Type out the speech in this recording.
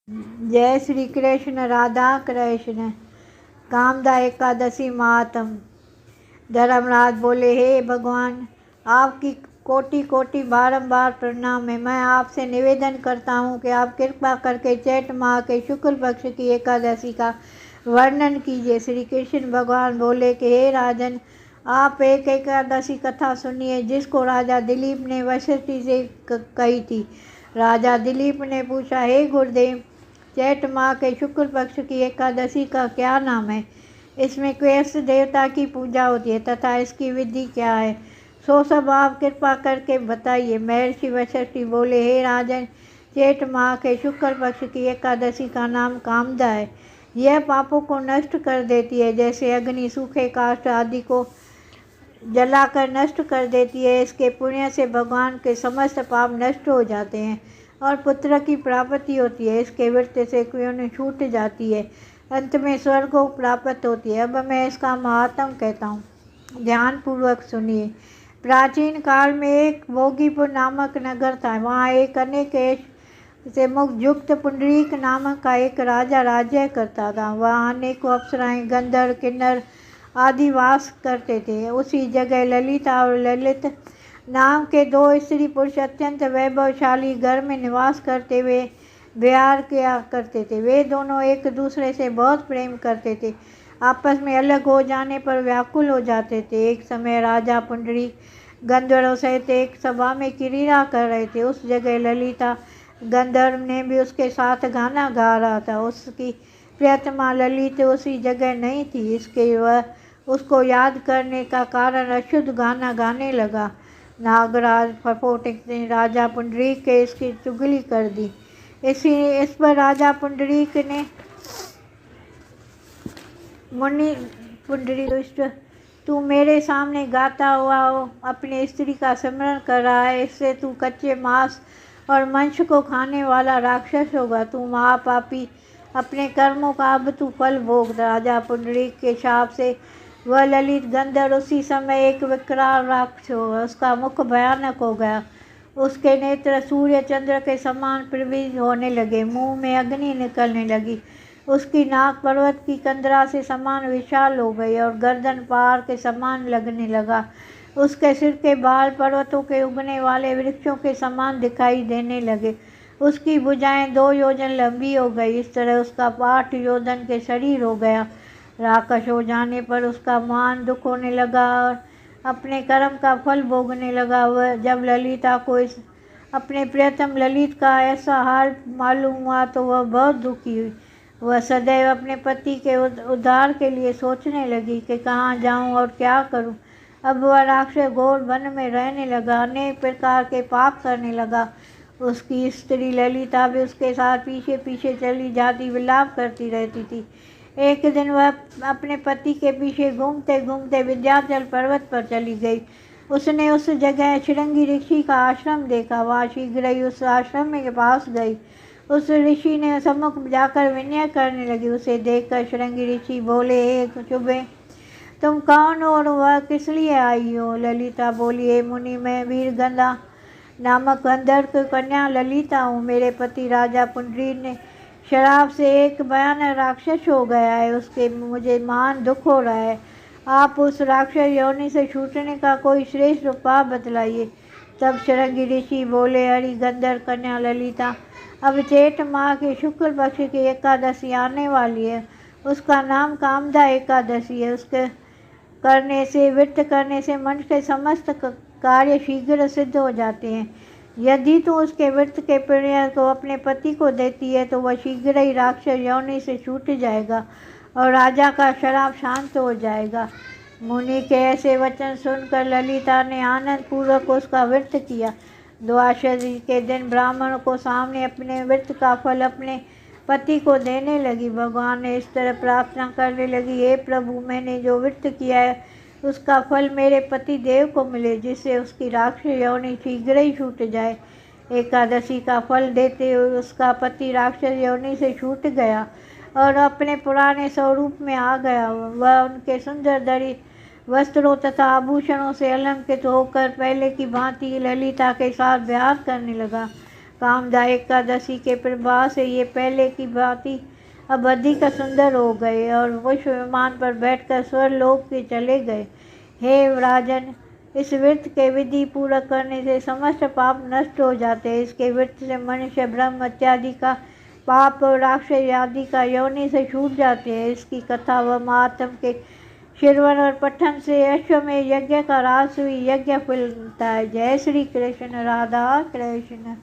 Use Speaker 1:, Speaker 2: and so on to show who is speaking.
Speaker 1: जय श्री कृष्ण। राधा कृष्ण। कामदा एकादशी महात्म। धर्मराज बोले, हे भगवान, आपकी कोटि कोटि बारंबार प्रणाम है। मैं आपसे निवेदन करता हूँ कि आप कृपा करके चैत माह के शुक्ल पक्ष की एकादशी का वर्णन कीजिए। श्री कृष्ण भगवान बोले कि हे राजन, आप एक एकादशी कथा सुनिए जिसको राजा दिलीप ने वशिष्ठ से कही थी। राजा दिलीप ने पूछा, हे गुरुदेव, चैत माह के शुक्ल पक्ष की एकादशी का क्या नाम है? इसमें किस देवता की पूजा होती है तथा इसकी विधि क्या है? सो सब आप कृपा करके बताइए। महर्षि वशिष्ठ बोले, हे राजन, चैत माह के शुक्ल पक्ष की एकादशी का नाम कामदा है। यह पापों को नष्ट कर देती है, जैसे अग्नि सूखे काष्ठ आदि को जलाकर नष्ट कर देती है। इसके पुण्य से भगवान के समस्त पाप नष्ट हो जाते हैं और पुत्र की प्राप्ति होती है। इसके व्रत से क्यों छूट जाती है, अंत में स्वर्ग को प्राप्त होती है। अब मैं इसका महात्म कहता हूँ, ध्यानपूर्वक सुनिए। प्राचीन काल में एक भोगीपुर नामक नगर था। वहाँ एक अनेक से मुक्त युक्त पुंडरीक नामक का एक राजा राज्य करता था। वहाँ अनेकों अप्सराएं, गंधर्व, किन्नर आदि वास करते थे। उसी जगह ललिता और ललित नाम के दो स्त्री पुरुष अत्यंत वैभवशाली घर में निवास करते हुए विहार किया करते थे। वे दोनों एक दूसरे से बहुत प्रेम करते थे। आपस में अलग हो जाने पर व्याकुल हो जाते थे। एक समय राजा पुंडरीक गंधर्व सहित एक सभा में क्रीड़ा कर रहे थे। उस जगह ललिता गंधर्व ने भी उसके साथ गाना गा रहा था। उसकी प्रियतमा ललित उसी जगह नहीं थी, इसके वह उसको याद करने का कारण अशुद्ध गाना गाने लगा। नागराज फफोटिक ने राजा पुंडरीक के इसकी चुगली कर दी। इस पर राजा पुंडरीक ने मुनि पुंडरीक, तू मेरे सामने गाता हुआ अपनी स्त्री का स्मरण कर रहा है, इससे तू कच्चे मांस और मांस को खाने वाला राक्षस होगा। तू महापापी, अपने कर्मों का अब तू फल भोग। राजा पुंडरीक के शाप से वह ललित गंधर्व उसी समय एक विकराल राक्षस हुआ। उसका मुख भयानक हो गया, उसके नेत्र सूर्य चंद्र के समान प्रविष्ट होने लगे, मुंह में अग्नि निकलने लगी। उसकी नाक पर्वत की कंदरा से समान विशाल हो गई और गर्दन पहाड़ के समान लगने लगा। उसके सिर के बाल पर्वतों के उगने वाले वृक्षों के समान दिखाई देने लगे। उसकी भुजाएं 2 योजन लंबी हो गई। इस तरह उसका 8 योजन के शरीर हो गया। राक्षस हो जाने पर उसका मान दुख होने लगा और अपने कर्म का फल भोगने लगा। वह जब ललिता को अपने प्रियतम ललित का ऐसा हाल मालूम हुआ तो वह बहुत दुखी हुई। वह सदैव अपने पति के उद्धार के लिए सोचने लगी कि कहाँ जाऊँ और क्या करूँ। अब वह राक्षस घोर वन में रहने लगा, अनेक प्रकार के पाप करने लगा। उसकी स्त्री ललिता भी उसके साथ पीछे पीछे चली जाती, विलाप करती रहती थी। एक दिन वह अपने पति के पीछे घूमते घूमते विंध्याचल पर्वत पर चली गई। उसने उस जगह शृंगी ऋषि का आश्रम देखा। वह शीघ्र ही उस आश्रम के पास गई। उस ऋषि ने सम्मुख जाकर विनय करने लगी। उसे देखकर शृंगी ऋषि बोले, हे शुभे, तुम कौन हो और वह किस लिए आई हो? ललिता बोली, हे मुनि, मैं वीरगंधा नामक गंधर्व की कन्या ललिता हूँ। मेरे पति राजा पुंडरीक ने शराब से एक भयानक राक्षस हो गया है, उसके मुझे महान दुख हो रहा है। आप उस राक्षस योनि से छूटने का कोई श्रेष्ठ उपाय बतलाइए। तब शृंगी ऋषि बोले, हरि गंधर्व कन्या ललिता, अब चैत माह के शुक्ल पक्ष की एकादशी आने वाली है। उसका नाम कामदा एकादशी है। उसके व्रत करने से मन के समस्त कार्य शीघ्र सिद्ध हो जाते हैं। यदि तू उसके व्रत के पुण्य को अपने पति को देती है तो वह शीघ्र ही राक्षस योनि से छूट जाएगा और राजा का शराब शांत हो जाएगा। मुनि के ऐसे वचन सुनकर ललिता ने आनंद पूर्वक उसका व्रत किया। द्वादशी के दिन ब्राह्मण को सामने अपने व्रत का फल अपने पति को देने लगी। भगवान ने इस तरह प्रार्थना करने लगी, हे प्रभु, मैंने जो व्रत किया है उसका फल मेरे पति देव को मिले, जिससे उसकी राक्षस योनि शीघ्र ही छूट जाए। एकादशी का फल देते हुए उसका पति राक्षस योनि से छूट गया और अपने पुराने स्वरूप में आ गया। वह उनके सुंदर दरित वस्त्रों तथा आभूषणों से अलंकृत होकर पहले की भांति ललिता के साथ विहार करने लगा। कामदा एकादशी के प्रभाव से ये पहले की भांति अब अधिक सुंदर हो गए और पुष्प विमान पर बैठकर स्वर्लोक के चले गए। हे राजन, इस व्रत के विधि पूरा करने से समस्त पाप नष्ट हो जाते हैं। इसके व्रत से मनुष्य, ब्रह्म इत्यादि का पाप और राक्षस आदि का योनि से छूट जाते हैं। इसकी कथा व महात्म के श्रवण और पठन से अश्वमेध यज्ञ का राजसूय यज्ञ फलता है। जय श्री कृष्ण। राधा कृष्ण।